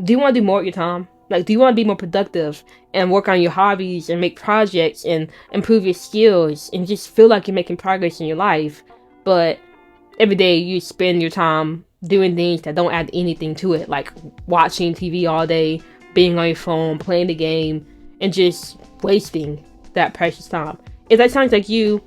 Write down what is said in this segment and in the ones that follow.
Do you want to do more with your time? Like, do you want to be more productive and work on your hobbies and make projects and improve your skills and just feel like you're making progress in your life? But every day you spend your time doing things that don't add anything to it, like watching TV all day, being on your phone, playing the game, and just wasting that precious time. If that sounds like you,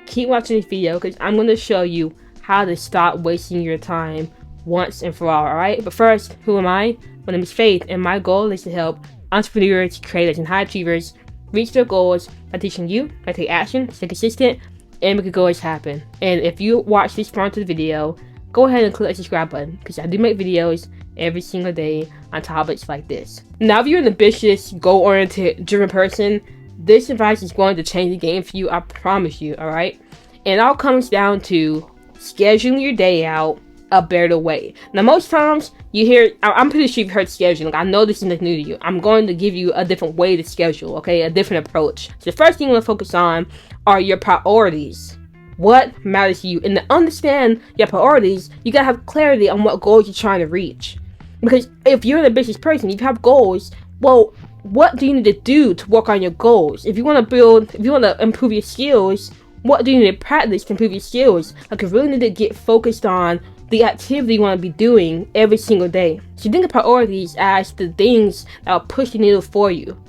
keep watching this video because I'm going to show you how to stop wasting your time once and for all, alright? But first, who am I? My name is Faith, and my goal is to help entrepreneurs, creators, and high achievers reach their goals by teaching you how to take action, stay consistent, and make your goals happen. And if you watch this far into the video, go ahead and click the subscribe button because I do make videos every single day on topics like this. Now, if you're an ambitious, goal-oriented, driven person, this advice is going to change the game for you, I promise you, alright? And it all comes down to scheduling your day out a better way. Now, most times you hear, I'm pretty sure you've heard scheduling. I know this isn't new to you. I'm going to give you a different way to schedule, okay? A different approach. So the first thing you want to focus on are your priorities. What matters to you? And to understand your priorities, you gotta have clarity on what goals you're trying to reach. Because if you're an ambitious person, if you have goals, well, what do you need to do to work on your goals? If you want to improve your skills, what do you need to practice to improve your skills? Like, you really need to get focused on the activity you want to be doing every single day. So think of priorities as the things that will push the needle for you.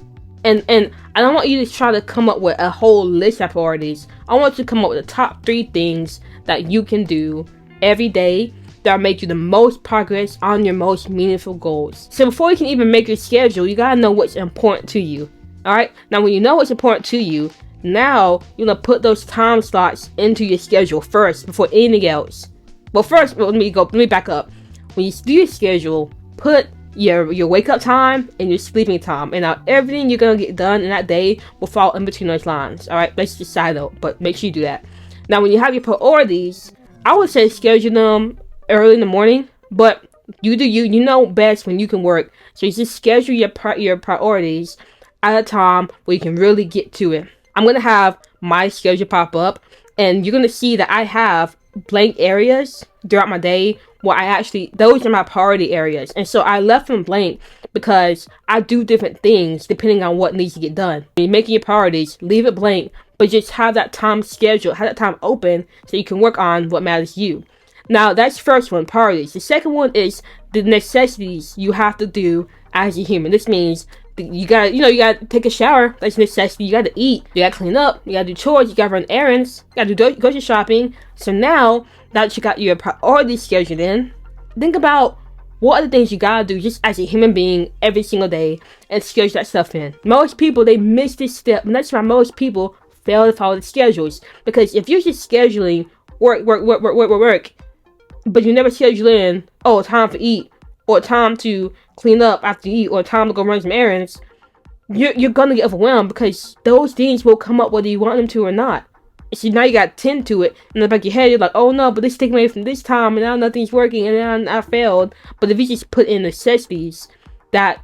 And I don't want you to try to come up with a whole list of priorities. I want you to come up with the top 3 things that you can do every day that will make you the most progress on your most meaningful goals. So before you can even make your schedule, you gotta know what's important to you. Alright? Now, when you know what's important to you, now you're gonna put those time slots into your schedule first before anything else. Well, first, let me back up. When you do your schedule, put your wake up time and your sleeping time, and now everything you're gonna get done in that day will fall in between those lines. All right, that's just side note, but make sure you do that. Now, when you have your priorities, I would say schedule them early in the morning, but you do you know best when you can work. So you just schedule your priorities at a time where you can really get to it. I'm gonna have my schedule pop up, and you're gonna see that I have blank areas throughout my day where those are my priority areas. And so I left them blank because I do different things depending on what needs to get done. When you're making your priorities, leave it blank, but just have that time scheduled, have that time open so you can work on what matters to you. Now, that's the first one, priorities. The second one is the necessities you have to do as a human. This means you gotta take a shower. That's a necessity. You gotta eat. You gotta clean up. You gotta do chores. You gotta run errands. You gotta do grocery shopping. So now that you got your priorities scheduled in, think about what are the things you gotta do just as a human being every single day and schedule that stuff in. Most people, they miss this step, and that's why most people fail to follow the schedules. Because if you're just scheduling work, but you never schedule in, time to eat, or time to clean up after you eat, or time to go run some errands, you're gonna get overwhelmed because those things will come up whether you want them to or not. So now you got to tend to it, and in the back of your head, you're like, oh no, but this is taking away from this time, and now nothing's working, and now I failed. But if you just put in necessities, that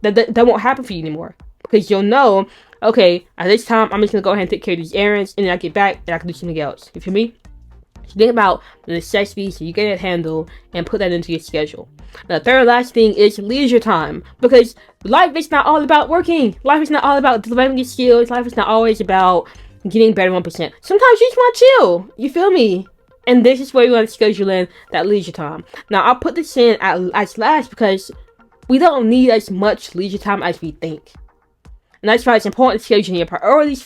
won't happen for you anymore. Because you'll know, okay, at this time, I'm just gonna go ahead and take care of these errands, and then I get back, and I can do something else. You feel me? So think about the necessities so you get it handled and put that into your schedule. Now, the third and last thing is leisure time. Because life is not all about working. Life is not all about developing your skills. Life is not always about getting better 1%. Sometimes you just want to chill. You feel me? And this is where you want to schedule in that leisure time. Now, I'll put this in as last because we don't need as much leisure time as we think. And that's why it's important to schedule your priorities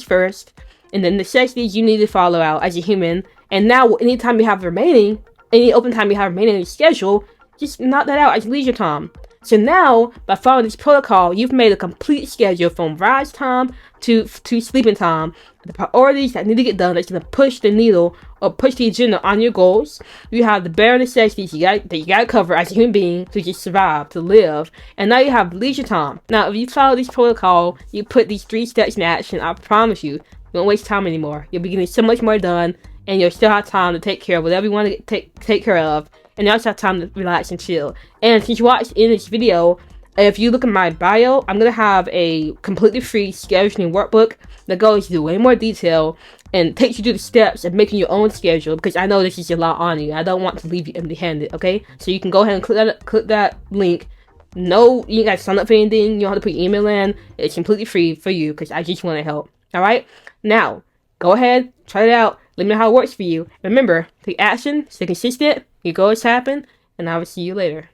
first, and the necessities you need to follow out as a human. And now, anytime you have remaining, any open time you have remaining in your schedule, just knock that out as leisure time. So now, by following this protocol, you've made a complete schedule from rise time to sleeping time. The priorities that need to get done that's going to push the needle or push the agenda on your goals. You have the bare necessities that you got to cover as a human being to just survive, to live. And now you have leisure time. Now, if you follow this protocol, you put these 3 steps in action, I promise you won't waste time anymore. You'll be getting so much more done, and you'll still have time to take care of whatever you want to take care of. And you also have time to relax and chill. And since you watched in this video, if you look at my bio, I'm going to have a completely free scheduling workbook that goes into way more detail and takes you through the steps of making your own schedule, because I know this is a lot on you. I don't want to leave you empty-handed, okay? So you can go ahead and click that link. No, you guys sign up for anything. You don't have to put your email in. It's completely free for you, because I just want to help. All right? Now, go ahead, try it out. Let me know how it works for you. Remember, take action, stay consistent, your goals happen, and I will see you later.